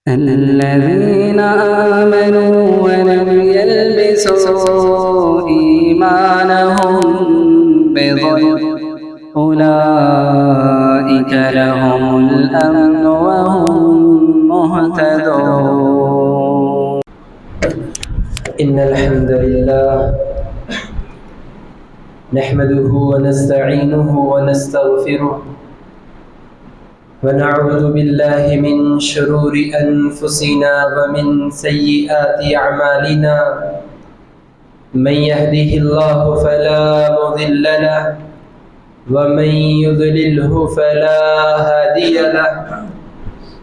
الذين آمنوا ولم يلبسوا إيمانهم بظلم أولئك لهم الأمن وهم مهتدون. إن الحمد لله نحمده ونستعينه ونستغفره ونعوذ بالله من شرور أنفسنا ومن سيئات أعمالنا. من يهده الله فلا مضل له ومن يضلله فلا هادي له،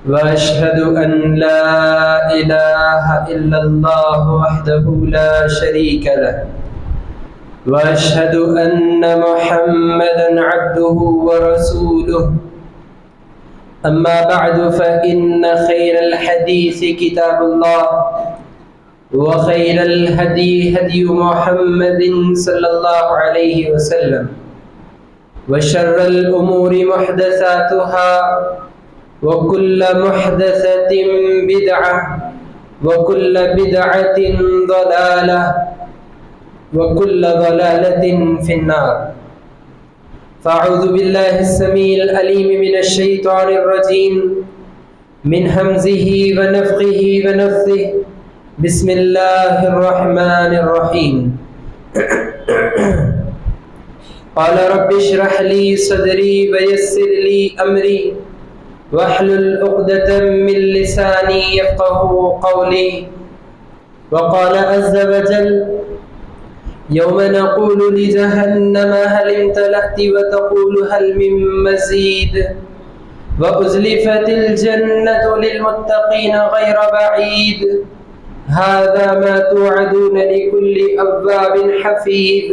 وأشهد أن لا إله إلا الله وحده لا شريك له، وأشهد أن محمدًا عبده ورسوله. أما بعد فإن خير الحديث كتاب الله، وخير الهدي هدي محمد صلى الله عليه وسلم، وشر الأمور محدثاتها، وكل محدثة بدعة، وكل بدعة ضلالة، وكل ضلالة في النار. فأعوذ بالله السميع العليم من الشيطان الرجيم من همزه ونفخه ونفثه. بسم الله الرحمن الرحيم. قال رب اشرح لي صدري ويسر لي أمري واحلل عقدة من لساني يفقهوا قولي. وقال عز وجل: يوم نقول لجهنم هل امتلأت وتقول هل من مزيد. وأزلفت الجنة للمتقين غير بعيد. هذا ما توعدون لكل أواب حفيظ.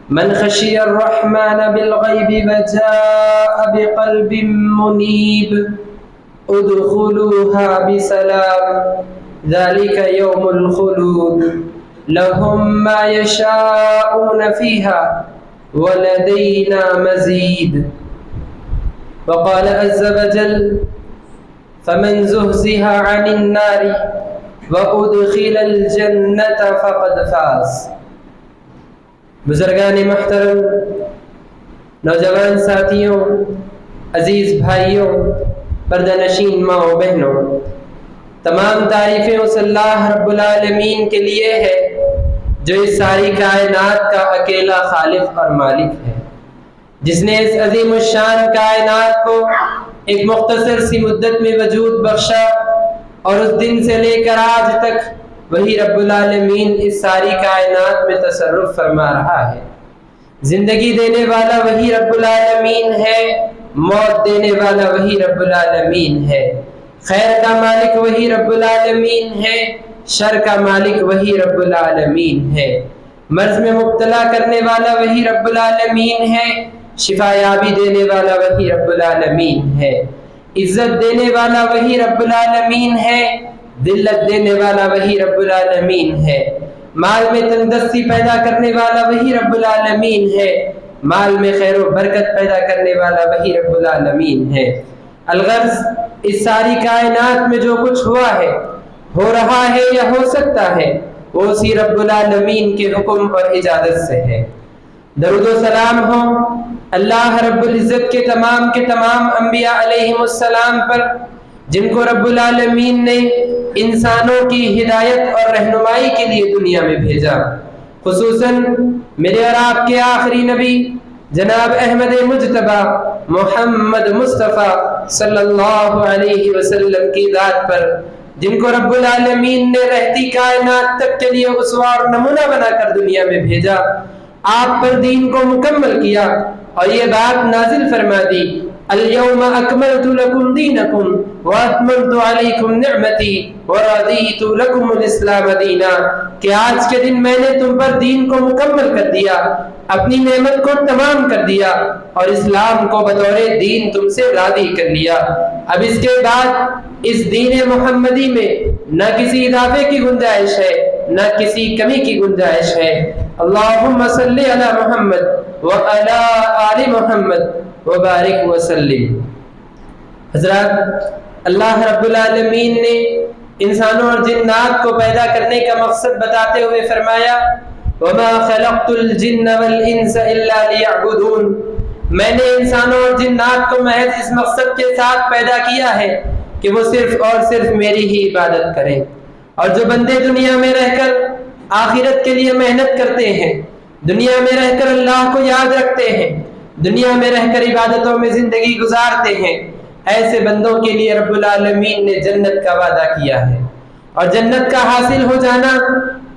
من خشي الرحمن بالغيب وجاء بقلب منيب. ادخلوها بسلام ذلك يوم الخلود. لهم ما يشاءون فيها ولدينا مزيد. وقال عز وجل: فمن زهزها عن النار وأدخل الجنة فقد فاز. بزرگان محترم، نوجوان ساتھیوں، عزیز بھائیوں، پردہ نشین ماں و بہنوں، تمام تعریفیں اس اللہ رب العالمین کے لیے ہے جو اس ساری کائنات کا اکیلا خالق اور مالک ہے، جس نے اس عظیم الشان کائنات کو ایک مختصر سی مدت میں وجود بخشا، اور اس دن سے لے کر آج تک وہی رب العالمین اس ساری کائنات میں تصرف فرما رہا ہے۔ زندگی دینے والا وہی رب العالمین ہے، موت دینے والا وہی رب العالمین ہے، خیر کا مالک وہی رب العالمین ہے، شر کا مالک وہی رب العالمین ہے، مرض میں مبتلا کرنے والا وہی رب العالمین ہے، شفا یابی دینے والا وہی رب العالمین ہے، عزت دینے والا وہی رب العالمین ہے، ذلت دینے والا وہی رب العالمین ہے، مال میں تندرستی پیدا کرنے والا وہی رب العالمین ہے، مال میں خیر و برکت پیدا کرنے والا وہی رب العالمین ہے۔ الغرض، اس ساری کائنات میں جو کچھ ہوا ہے، ہو رہا ہے یا ہو سکتا ہے، وہ اسی رب العالمین کے حکم اور اجازت سے ہے۔ درود و سلام ہو اللہ رب العزت کے تمام انبیاء علیہم السلام پر، جن کو رب العالمین نے انسانوں کی ہدایت اور رہنمائی کے لیے دنیا میں بھیجا، خصوصاً میرے اور آپ کے آخری نبی جناب احمد مجتبی محمد مصطفیٰ صلی اللہ علیہ وسلم کی ذات پر، جن کو رب العالمین نے رہتی کائنات تک کے لیے اسوہ اور نمونہ بنا کر دنیا میں بھیجا، آپ پر دین کو مکمل کیا اور یہ بات نازل فرما دی: اليوم اکملت لکم دینکم واتممت علیکم نعمتی ورضیت لکم الاسلام دینا، کہ آج کے دن میں نے تم پر دین کو مکمل کر دیا، اپنی نعمت کو تمام کر دیا اور اسلام کو بطور دین تم سے راضی کر لیا۔ اب اس کے بعد اس دین محمدی میں نہ کسی اضافے کی گنجائش ہے، نہ کسی کمی کی گنجائش ہے۔ اللہم صلی علی محمد وعلی آل محمد وبارک وسلم۔ حضرات، اللہ رب العالمین نے انسانوں اور جنات کو پیدا کرنے کا مقصد بتاتے ہوئے فرمایا وَمَا خَلَقْتُ الْجِنَّ وَالْإِنسَ إِلَّا لِيَعْبُدُونَ، میں نے انسانوں اور جنات کو محض اس مقصد کے ساتھ پیدا کیا ہے کہ وہ صرف اور صرف میری ہی عبادت کریں۔ اور جو بندے دنیا میں رہ کر آخرت کے لیے محنت کرتے ہیں، دنیا میں رہ کر اللہ کو یاد رکھتے ہیں، دنیا میں رہ کر عبادتوں میں زندگی گزارتے ہیں، ایسے بندوں کے لیے رب العالمین نے جنت کا وعدہ کیا ہے۔ اور جنت کا حاصل ہو جانا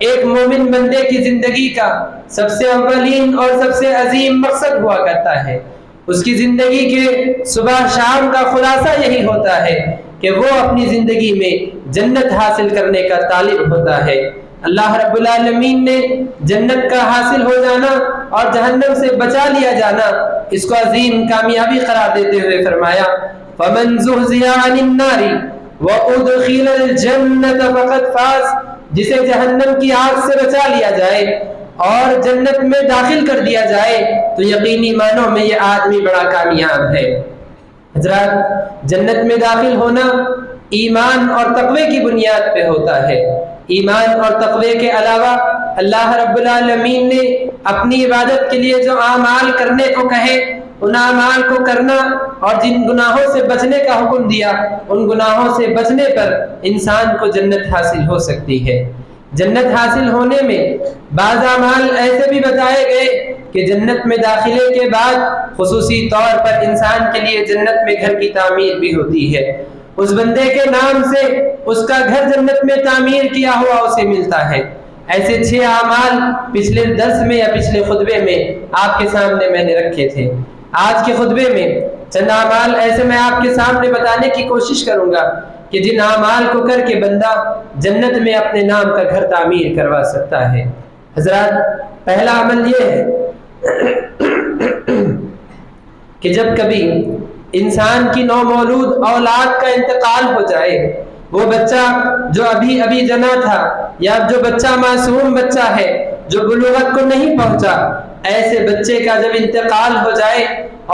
ایک مومن بندے کی زندگی کا سب سے اولین اور سب سے عظیم مقصد ہوا کرتا ہے۔ اس کی زندگی کے صبح شام کا خلاصہ یہی ہوتا ہے کہ وہ اپنی زندگی میں جنت حاصل کرنے کا طالب ہوتا ہے۔ اللہ رب العالمین نے جنت کا حاصل ہو جانا اور جہنم سے بچا لیا جانا اس کو عظیم کامیابی قرار دیتے ہوئے فرمایا فَمَنْ زُحْزِحَ عَنِ النَّارِ وَأُدْخِلَ الْجَنَّةَ فَقَدْ فَازَ، جسے جہنم کی آگ سے بچا لیا جائے اور جنت میں داخل کر دیا جائے تو یقینی معنوں میں یہ آدمی بڑا کامیاب ہے۔ حضرات، جنت میں داخل ہونا ایمان اور تقوی کی بنیاد پہ ہوتا ہے۔ ایمان اور تقوی کے علاوہ اللہ رب العالمین نے اپنی عبادت کے لیے جو اعمال کرنے کو کہے ان اعمال کو کرنا اور جن گناہوں سے بچنے کا حکم دیا ان گناہوں سے بچنے پر انسان کو جنت حاصل ہو سکتی ہے۔ جنت حاصل ہونے میں بعض اعمال ایسے بھی بتائے گئے کہ جنت میں داخلے کے بعد خصوصی طور پر انسان کے لیے جنت میں گھر کی تعمیر بھی ہوتی ہے۔ اس بندے کے نام سے اس کا گھر جنت میں تعمیر کیا ہوا اسے ملتا ہے۔ ایسے 6 اعمال پچھلے درس میں یا پچھلے خطبے میں آپ کے سامنے میں نے رکھے تھے۔ آج کے خطبے میں چند اعمال ایسے میں آپ کے سامنے بتانے کی کوشش کروں گا کہ جن اعمال کو کر کے بندہ جنت میں اپنے نام کا گھر تعمیر کروا سکتا ہے۔ حضرات، پہلا عمل یہ ہے کہ جب کبھی انسان کی نومولود اولاد کا انتقال ہو جائے، وہ بچہ جو ابھی جنا تھا یا جو بچہ معصوم بچہ ہے جو بلوغت کو نہیں پہنچا، ایسے بچے کا جب انتقال ہو جائے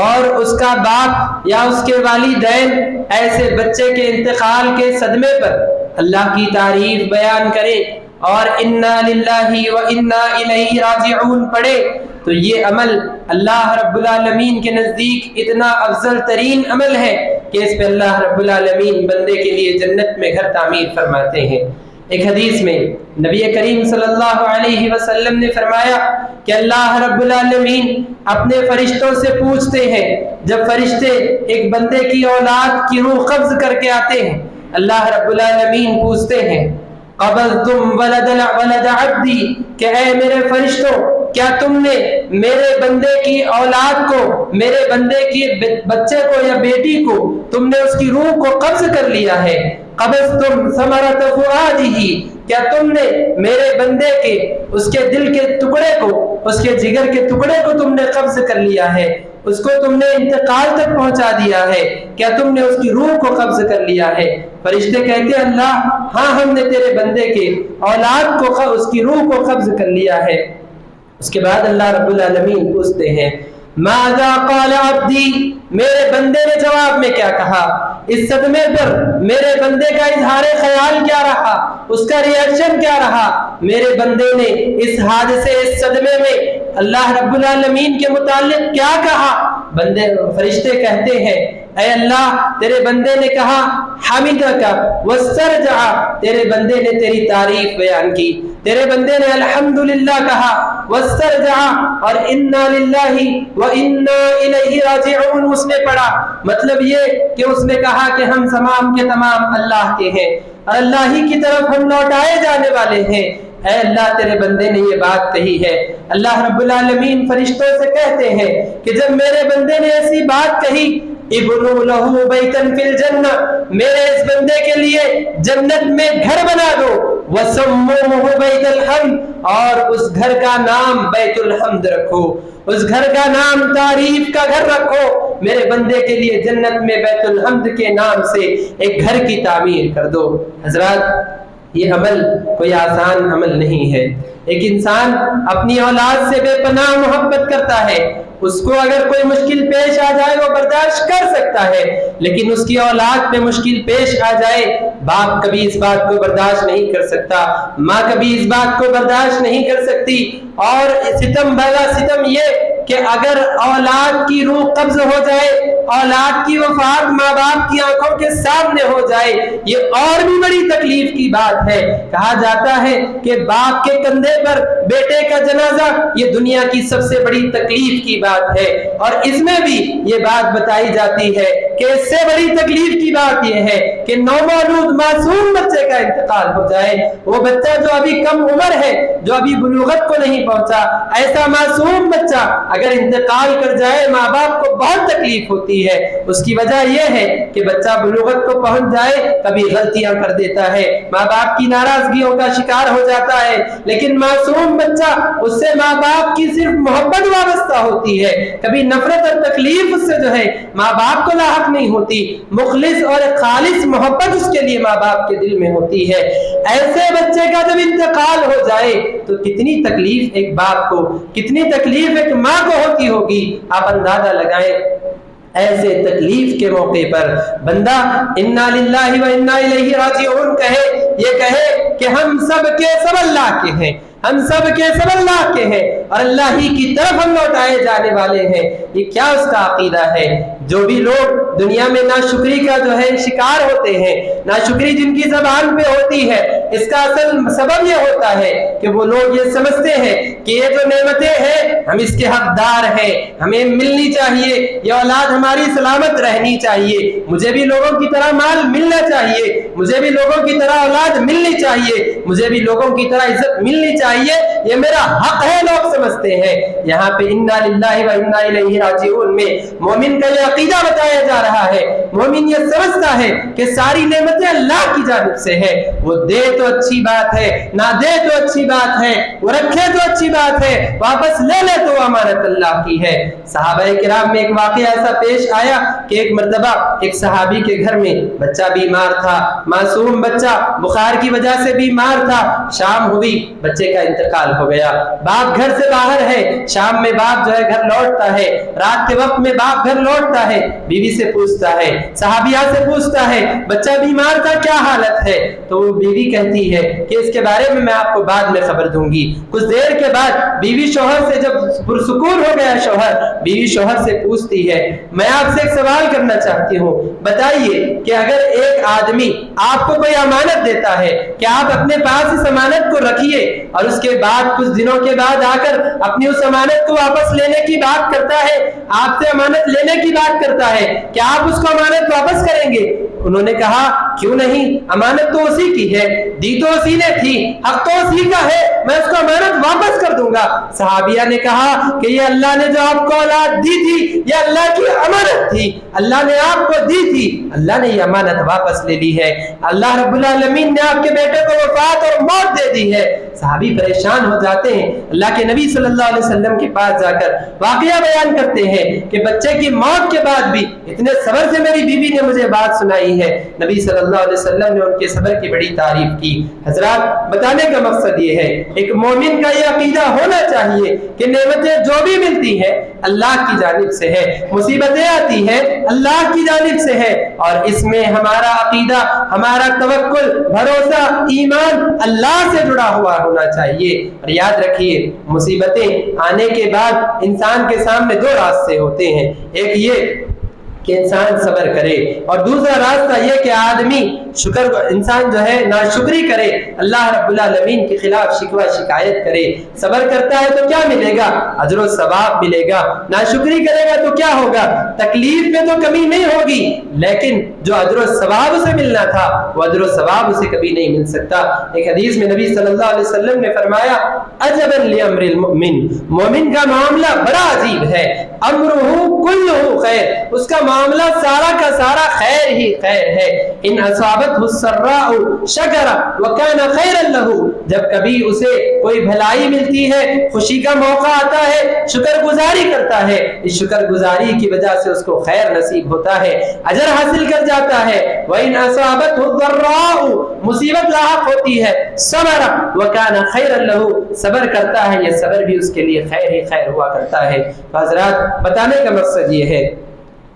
اور اس کا باپ یا اس کے والدین ایسے بچے کے انتقال کے صدمے پر اللہ کی تعریف بیان کرے اور انا للہ و انا الیہ راجعون پڑھے تو یہ عمل اللہ رب العالمین کے نزدیک اتنا افضل ترین عمل ہے کہ اس پہ اللہ رب العالمین بندے کے لیے جنت میں گھر تعمیر فرماتے ہیں۔ ایک حدیث میں نبی کریم صلی اللہ علیہ وسلم نے فرمایا کہ اللہ رب العالمین اپنے فرشتوں سے پوچھتے ہیں، جب فرشتے ایک بندے کی اولاد کی روح قبض کر کے آتے ہیں، اللہ رب العالمین پوچھتے ہیں قبضتم ولد عبدی، کہ اے میرے فرشتوں کیا تم نے میرے بندے کی اولاد کو، میرے بندے کی بچے کو یا بیٹی کو تم نے اس کی روح کو قبض کر لیا ہے؟ قبضتم ثمرۃ فؤادہ، کیا تم نے میرے بندے کے اس کے دل کے ٹکڑے کو، اس کے جگر کے ٹکڑے کو تم نے قبض کر لیا ہے، اس کو تم نے انتقال تک پہنچا دیا ہے، کیا تم نے اس کی روح کو قبض کر لیا ہے؟ فرشتے کہتے ہیں اللہ ہاں، ہم نے تیرے بندے کے اولاد کو، اس کی روح کو قبض کر لیا ہے۔ اس کے بعد اللہ رب العالمین پوچھتے ہیں ماذا قال عبدی، میرے بندے نے جواب میں کیا کہا؟ اس صدمے پر میرے بندے کا اظہار خیال کیا رہا، اس کا ریئیکشن کیا رہا؟ میرے بندے نے اس حادثے، اس صدمے میں اللہ رب العالمین کے متعلق کیا کہا؟ فرشتے کہتے ہیں اے اللہ، تیرے بندے نے کہا حمدک واسترجع، تیرے بندے نے تیری تعریف بیان کی، تیرے بندے نے الحمدللہ کہا، واسترجع اور انا للہ و انا الیہ راجعون اس نے پڑھا۔ مطلب یہ کہ اس نے کہا کہ ہم تمام کے تمام اللہ کے ہیں اور اللہ ہی کی طرف ہم لوٹائے جانے والے ہیں۔ اے اللہ، تیرے بندے نے یہ بات کہی ہے۔ اللہ رب العالمین فرشتوں سے کہتے ہیں کہ جب میرے بندے نے ایسی بات کہی ابنوا لہ بیتا فی الجنہ، میرے اس بندے کے لیے جنت میں گھر بنا دو، وسموہ بیت الحمد، اور اس گھر کا نام بیت الحمد رکھو، اس گھر کا نام تعریف کا گھر رکھو، میرے بندے کے لیے جنت میں بیت الحمد کے نام سے ایک گھر کی تعمیر کر دو۔ حضرات، یہ عمل کوئی آسان عمل نہیں ہے۔ ایک انسان اپنی اولاد سے بے پناہ محبت کرتا ہے، اس کو اگر کوئی مشکل پیش آ جائے وہ برداشت کر سکتا ہے، لیکن اس کی اولاد پہ مشکل پیش آ جائے باپ کبھی اس بات کو برداشت نہیں کر سکتا، ماں کبھی اس بات کو برداشت نہیں کر سکتی۔ اور ستم بلا ستم یہ کہ اگر اولاد کی روح قبض ہو جائے، اولاد کی وفات ماں باپ کی آنکھوں کے سامنے ہو جائے، یہ اور بھی بڑی تکلیف کی بات ہے۔ کہا جاتا ہے کہ باپ کے کندھے پر بیٹے کا جنازہ یہ دنیا کی سب سے بڑی تکلیف کی بات ہے، اور اس میں بھی یہ بات بتائی جاتی ہے کہ اس سے بڑی تکلیف کی بات یہ ہے کہ نومولود معصوم بچے کا انتقال ہو جائے۔ وہ بچہ جو ابھی کم عمر ہے، جو ابھی بلوغت کو نہیں پہنچا، ایسا معصوم بچہ اگر انتقال کر جائے ماں باپ کو بہت تکلیف ہوتی ہے۔ اس کی وجہ یہ ہے کہ بچہ بلوغت کو پہنچ جائے کبھی غلطیاں کر دیتا ہے، ماں باپ کی ناراضگیوں کا شکار ہو جاتا ہے، لیکن معصوم بچہ اس سے ماں باپ کی صرف محبت وابستہ ہوتی ہے، کبھی نفرت اور تکلیف اس سے جو ہے ماں باپ کو لاحق نہیں ہوتی، مخلص اور خالص محبت اس کے لیے ماں باپ کے دل میں ہوتی ہے۔ ایسے بچے کا جب انتقال ہو جائے تو کتنی تکلیف ایک باپ کو، کتنی تکلیف ایک ماں کو ہوتی ہوگی، آپ اندازہ لگائیں۔ ایسے تکلیف کے موقع پر بندہ انا للہ و انا الیہ راجعون کہے، یہ کہے کہ ہم سب کے سب اللہ کے ہیں، ہم سب کے سب اللہ کے ہیں اور اللہ ہی کی طرف ہم لوٹائے جانے والے ہیں۔ یہ کیا اس کا عقیدہ ہے؟ جو بھی لوگ دنیا میں ناشکری کا جو ہے شکار ہوتے ہیں، ناشکری جن کی زبان پہ ہوتی ہے، اس کا اصل سبب یہ ہوتا ہے کہ وہ لوگ یہ سمجھتے ہیں کہ یہ جو نعمتیں ہیں ہم اس کے حقدار ہیں، ہمیں ملنی چاہیے، یہ اولاد ہماری سلامت رہنی چاہیے، مجھے بھی لوگوں کی طرح مال ملنا چاہیے، مجھے بھی لوگوں کی طرح اولاد ملنی چاہیے، مجھے بھی لوگوں کی طرح عزت ملنی چاہیے، یہ میرا حق ہے لوگ سمجھتے ہیں۔ یہاں پہ انا للہ و انا الیہ راجعون میں مومن کا یہ عقیدہ بتایا جا رہا ہے۔ مومن یہ سمجھتا ہے کہ ساری نعمتیں اللہ کی جانب سے ہے، وہ دے تو اچھی بات ہے، نہ دے تو اچھی بات ہے، وہ رکھے تو اچھی بات ہے، واپس لے لے تو امانت اللہ کی ہے۔ صحابہ کرام میں ایک واقعہ ایسا پیش آیا کہ ایک مرتبہ ایک صحابی کے گھر میں بچہ بیمار تھا، معصوم بچہ بخار کی وجہ سے بیمار تھا، شام ہوئی بچے کا انتقال ہو گیا، باپ گھر سے باہر ہے، شام میں باپ جو ہے گھر لوٹتا ہے، رات کے وقت میں باپ گھر لوٹتا ہے، بیوی سے پوچھتا ہے، صحابیہ سے پوچھتا ہے بچہ بیمار تھا کیا حالت ہے؟ تو وہ بیوی کہتی ہے کہ اس کے بارے میں آپ کو بعد میں خبر دوں گی۔ کچھ دیر کے بعد بیوی شوہر سے جب پرسکون ہو گیا شوہر، بیوی شوہر سے پوچھتی ہے میں آپ سے ایک سوال کرنا چاہتی ہوں، بتائیے کہ اگر ایک آدمی آپ کو کوئی امانت دیتا ہے کہ آپ اپنے پاس اس امانت کو رکھیے اور اس کے بعد کچھ دنوں کے بعد آ کر اپنی اس امانت کو واپس لینے کی بات کرتا ہے، آپ سے امانت لینے کی بات کرتا ہے، کیا آپ اس کو امانت واپس کریں گے؟ انہوں نے کہا کیوں نہیں، امانت تو اسی کی ہے، دی تو اسی نے تھی، حق تو اسی کا ہے، میں اس کو امانت واپس کر دوں گا۔ صحابیہ نے کہا کہ یہ اللہ نے جو آپ کو اولاد دی تھی یہ اللہ کی امانت تھی، اللہ نے آپ کو دی تھی، اللہ نے یہ امانت واپس لے لی ہے، اللہ رب العالمین نے آپ کے بیٹے کو وفات اور موت دے دی ہے۔ صحابی پریشان ہو جاتے ہیں، اللہ کے نبی صلی اللہ علیہ وسلم کے پاس جا کر واقعہ بیان کرتے ہیں کہ بچے کی موت کے بعد بھی اتنے صبر سے میری بیوی نے مجھے بات سنائی ہے۔ نبی صلی اللہ علیہ وسلم نے ان کے صبر کی بڑی تعریف کی۔ حضرات بتانے کا مقصد یہ ہے ایک مومن کا یہ عقیدہ ہونا چاہیے کہ نعمتیں جو بھی ملتی ہیں اللہ کی جانب سے ہے، مصیبتیں آتی ہیں اللہ کی جانب سے ہے، اور اس میں ہمارا عقیدہ، ہمارا توکل، بھروسہ، ایمان اللہ سے جڑا ہوا ہونا چاہیے۔ اور یاد رکھیے مصیبتیں آنے کے بعد انسان کے سامنے دو راستے ہوتے ہیں، ایک یہ کہ انسان صبر کرے اور دوسرا راستہ یہ کہ آدمی انسان جو ہے ناشکری کرے، اللہ رب العالمین کے خلاف شکوہ شکایت کرے۔ صبر کرتا ہے تو کیا ملے گا؟ اجر و ثواب ملے گا۔ ناشکری کرے گا تو کیا ہوگا؟ تکلیف میں تو کمی نہیں ہوگی، لیکن جو اجر و ثواب اسے ملنا تھا وہ اجر و ثواب اسے کبھی نہیں مل سکتا۔ ایک حدیث میں نبی صلی اللہ علیہ وسلم نے فرمایا عجبا لامر المؤمن، مومن کا معاملہ بڑا عجیب ہے، امرہ کلہ خیر، اس کا معاملہ سارا کا سارا خیر ہی خیر ہے۔ ان اصابتہ السراء شکر وکان خیرا لہ، جب کبھی اسے کوئی بھلائی ملتی ہے، خوشی کا موقع آتا ہے، شکر گزاری کرتا ہے، اس شکر گزاری کی وجہ سے اس کو خیر نصیب ہوتا ہے، اجر حاصل کر جاتا ہے۔ وان اصابتہ الضراء، مصیبت لاحق ہوتی ہے صبر وکان خیر لہو، صبر کرتا ہے یہ صبر بھی اس کے لیے خیر ہی خیر ہوا کرتا ہے۔ تو حضرات بتانے کا مقصد یہ ہے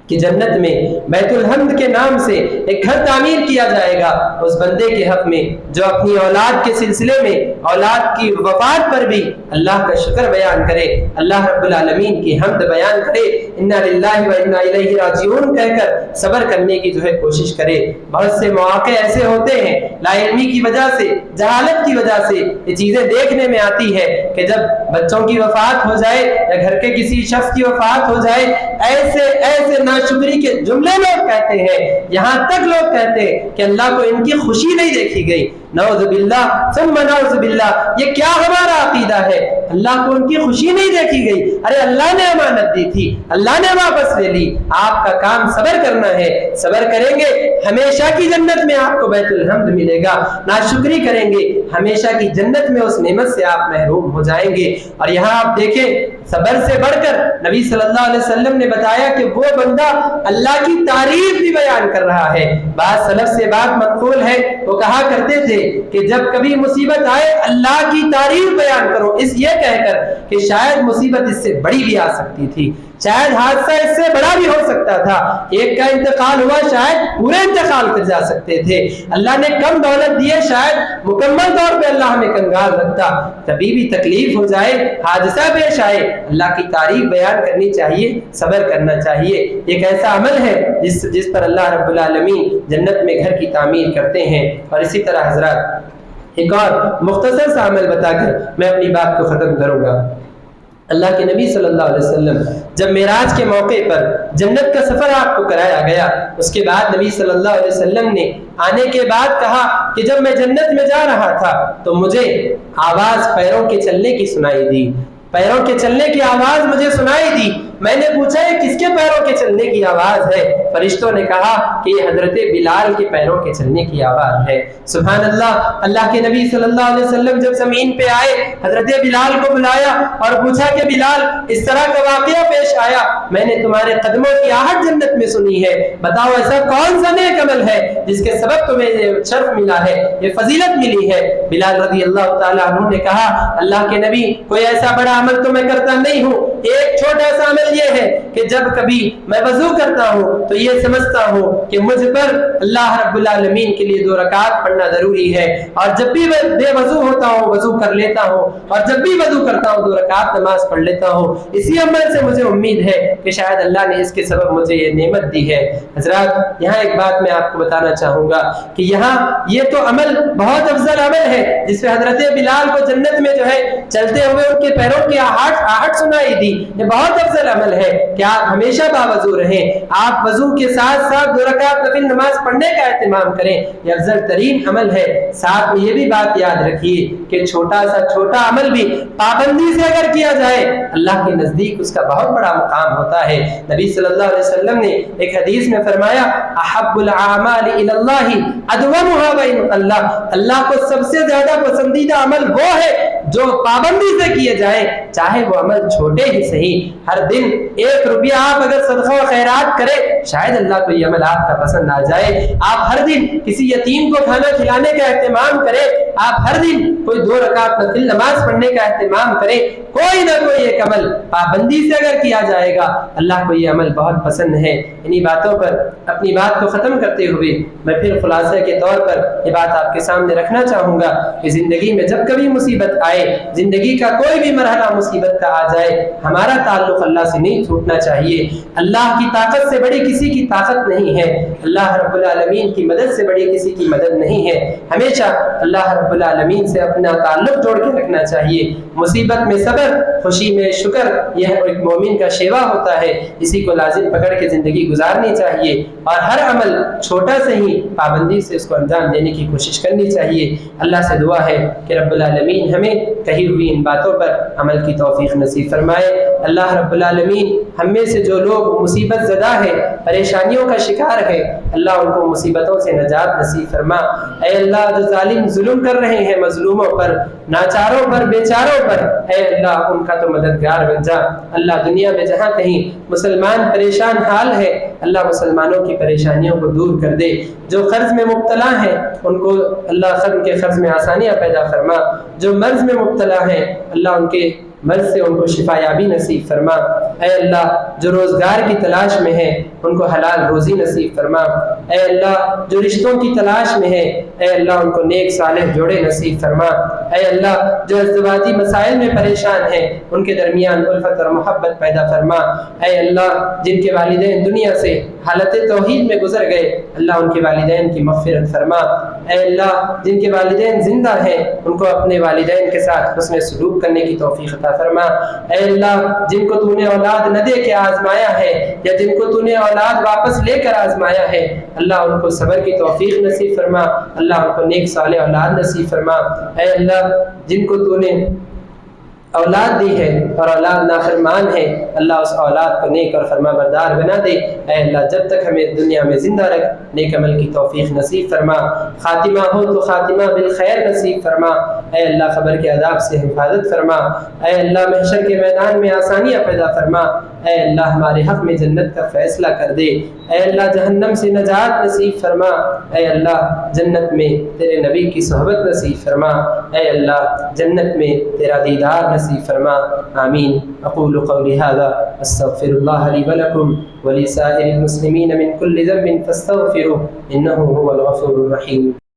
کہ جنت میں بیت الحمد کے نام سے ایک گھر تعمیر کیا جائے گا اس بندے کے حق میں جو اپنی اولاد کے سلسلے میں اولاد کی وفات پر بھی اللہ کا شکر بیان کرے، اللہ رب العالمین کی حمد بیان کرے، انا للہ و انا الیہ راجعون کہہ کر صبر کرنے کی جو ہے کوشش کرے۔ بہت سے مواقع ایسے ہوتے ہیں لا علمی کی وجہ سے، جہالت کی وجہ سے یہ چیزیں دیکھنے میں آتی ہے کہ جب بچوں کی وفات ہو جائے یا گھر کے کسی شخص کی وفات ہو جائے ایسے ناشکری کے جملے لوگ کہتے ہیں، یہاں تک لوگ کہتے ہیں کہ اللہ کو ان کی خوشی نہیں دیکھی گئی، نعوذ باللہ ثم نعوذ باللہ۔ یہ کیا ہمارا عقیدہ ہے؟ اللہ کو ان کی خوشی نہیں دیکھی گئی؟ ارے اللہ نے امانت دی تھی، اللہ نے واپس لے لی، آپ کا کام صبر کرنا ہے، صبر کریں گے ہمیشہ کی جنت میں آپ کو بیت الحمد ملے گا، ناشکری کریں گے ہمیشہ کی جنت میں اس نعمت سے آپ محروم ہو جائیں گے۔ اور یہاں آپ دیکھیں صبر سے بڑھ کر نبی صلی اللہ علیہ وسلم نے بتایا کہ وہ بندہ اللہ کی تعریف بھی بیان کر رہا ہے۔ بعض سلف سے بات منقول ہے، وہ کہا کرتے تھے کہ جب کبھی مصیبت آئے اللہ کی تعریف بیان کرو، اس یہ کہہ کر کہ شاید مصیبت اس سے بڑی بھی آ سکتی تھی، شاید حادثہ اس سے بڑا بھی ہو سکتا تھا، ایک کا انتقال ہوا شاید پورے انتقال کر جا سکتے تھے، اللہ نے کم دولت دیے شاید مکمل طور پہ اللہ ہمیں کنگال رکھتا، کبھی بھی تکلیف ہو جائے حادثہ پیش آئے اللہ کی تعریف بیان کرنی چاہیے، صبر کرنا چاہیے۔ ایک ایسا عمل ہے جس پر اللہ رب العالمین جنت میں گھر کی تعمیر کرتے ہیں۔ اور اسی طرح حضرات ایک اور مختصر سا عمل بتا کر میں اپنی بات کو ختم کروں گا۔ اللہ کے نبی صلی اللہ علیہ وسلم جب معراج کے موقع پر جنت کا سفر آپ کو کرایا گیا، اس کے بعد نبی صلی اللہ علیہ وسلم نے آنے کے بعد کہا کہ جب میں جنت میں جا رہا تھا تو مجھے آواز پیروں کے چلنے کی سنائی دی، پیروں کے چلنے کی آواز مجھے سنائی دی۔ میں نے پوچھا یہ کس کے پیروں کے چلنے کی آواز ہے؟ فرشتوں نے کہا کہ یہ حضرت بلال کے پیروں کے چلنے کی آواز ہے۔ سبحان اللہ! اللہ کے نبی صلی اللہ علیہ وسلم جب زمین پہ آئے حضرت بلال کو بلایا اور پوچھا کہ بلال اس طرح کا واقعہ پیش آیا، میں نے تمہارے قدموں کی آہٹ جنت میں سنی ہے، بتاؤ ایسا کون سا نیک عمل ہے جس کے سبب تمہیں یہ شرف ملا ہے، یہ فضیلت ملی ہے؟ بلال رضی اللہ تعالیٰ عنہ نے کہا اللہ کے نبی کوئی ایسا بڑا عمل تو میں کرتا نہیں ہوں، ایک چھوٹا سا عمل یہ ہے کہ جب کبھی میں وضو کرتا ہوں تو یہ سمجھتا ہوں کہ مجھ پر اللہ رب العالمین کے لیے 2 رکعت پڑھنا ضروری ہے، اور جب بھی میں بے وضو ہوتا ہوں وضو کر لیتا ہوں، اور جب بھی وضو کرتا ہوں 2 رکعت نماز پڑھ لیتا ہوں۔ اسی عمل سے مجھے امید ہے کہ شاید اللہ نے اس کے سبب مجھے یہ نعمت دی ہے۔ حضرات یہاں ایک بات میں آپ کو بتانا چاہوں گا کہ یہاں یہ تو عمل بہت افضل عمل ہے جس پہ حضرت بلال کو جنت میں جو ہے چلتے ہوئے ان کے پیروں کی آہٹ سنائی دی، یہ بہت افضل عمل ہے کہ آپ ہمیشہ باوضو رہیں، آپ وضو کے ساتھ ساتھ 2 رکعت نفل نماز پڑھنے کا اہتمام کریں، یہ افضل ترین عمل ہے۔ ساتھ میں یہ بھی بات یاد رکھیے کہ چھوٹا سا چھوٹا عمل بھی پابندی سے اگر کیا جائے اللہ کے نزدیک اس کا بہت بڑا مقام ہوتا ہے۔ نبی صلی اللہ علیہ وسلم نے ایک حدیث میں فرمایا احب الاعمال الی اللہ ادومها وان قل، اللہ کو سب سے زیادہ پسندیدہ عمل وہ ہے جو پابندی سے کیے جائیں، چاہے وہ عمل چھوٹے ہی صحیح۔ ہر دن 1 روپیہ آپ اگر صدقہ و خیرات کرے شاید اللہ کو یہ عمل آپ کا پسند آ جائے، آپ ہر دن کسی یتیم کو کھانا کھلانے کا اہتمام کریں، آپ ہر دن کوئی 2 رکعت نفل نماز پڑھنے کا اہتمام کریں، کوئی نہ کوئی ایک عمل پابندی سے اگر کیا جائے گا اللہ کو یہ عمل بہت پسند ہے۔ انہی باتوں پر اپنی بات کو ختم کرتے ہوئے میں پھر خلاصے کے طور پر یہ بات آپ کے سامنے رکھنا چاہوں گا کہ زندگی میں جب کبھی مصیبت آئے، زندگی کا کوئی بھی مرحلہ مصیبت کا آ جائے، ہمارا تعلق اللہ سے نہیں چھوٹنا چاہیے۔ اللہ کی طاقت سے بڑی کسی کی طاقت نہیں ہے، اللہ رب العالمین کی مدد سے بڑی کسی کی مدد نہیں ہے۔ ہمیشہ اللہ رب العالمین سے اپنا تعلق جوڑ کے رکھنا چاہیے۔ مصیبت میں صبر، خوشی میں شکر، یہ ایک مومن کا شیوا ہوتا ہے، اسی کو لازم پکڑ کے زندگی گزارنی چاہیے، اور ہر عمل چھوٹا سے ہی پابندی سے اس کو انجام دینے کی کوشش کرنی چاہیے۔ اللہ سے دعا ہے کہ رب العالمین ہمیں کہی ہوئی ان باتوں پر عمل کی توفیق نصیب فرمائے۔ اللہ رب العالمین ہم میں سے جو لوگ مصیبت زدہ ہے، پریشانیوں کا شکار ہے، اللہ ان کو مصیبتوں سے نجات نصیب فرما۔ اے اللہ جو ظالم ظلم کر رہے ہیں مظلوموں پر، ناچاروں پر، بیچاروں پر، اے اللہ ان کا تو مددگار بن جا۔ اللہ دنیا میں جہاں کہیں مسلمان پریشان حال ہے، اللہ مسلمانوں کی پریشانیوں کو دور کر دے۔ جو قرض میں مبتلا ہیں ان کو اللہ ان کے قرض میں آسانیاں پیدا فرما۔ جو مرض میں مبتلا ہیں اللہ ان کے مرض سے ان کو شفا یابی نصیب فرما۔ اے اللہ جو روزگار کی تلاش میں ہیں ان کو حلال روزی نصیب فرما۔ اے اللہ جو رشتوں کی تلاش میں ہیں اے اللہ ان کو نیک صالح جوڑے نصیب فرما۔ اے اللہ جو ازدواجی مسائل میں پریشان ہیں ان کے درمیان الفت اور محبت پیدا فرما۔ اے اللہ جن کے والدین دنیا سے حالت توحید میں گزر گئے اللہ ان کے والدین کی مغفرت فرما۔ اے اللہ جن کے والدین زندہ ہیں ان کو اپنے والدین کے ساتھ حسن سلوک کرنے کی توفیق عطا فرما۔ اے اللہ جن کو تو نے اولاد نہ دے کے آزمایا ہے یا جن کو تو نے اولاد واپس لے کر آزمایا ہے اللہ ان کو صبر کی توفیق نصیب فرما۔ اللہ ان کو نیک صالح اولاد نصیب فرما۔ اے اللہ جن کو تو نے اولاد دی ہے اور اولاد نافرمان ہے اللہ اس اولاد کو نیک اور فرما بردار بنا دے۔ اے اللہ جب تک ہمیں دنیا میں زندہ رکھ نیک عمل کی توفیق نصیب فرما۔ خاتمہ ہو تو خاتمہ بالخیر نصیب فرما۔ اے اللہ قبر کے عذاب سے حفاظت فرما۔ اے اللہ محشر کے میدان میں آسانیاں پیدا فرما۔ اے اللہ ہمارے حق میں جنت کا فیصلہ کر دے۔ اے اللہ جہنم سے نجات نصیب فرما۔ اے اللہ جنت میں تیرے نبی کی صحبت نصیب فرما۔ اے اللہ جنت میں تیرا دیدار نصیب فرما۔ آمین۔ اقول قولی هذا استغفر الله لي ولكم ولسائر المسلمين من كل ذنب فاستغفروه انه هو الغفور الرحيم۔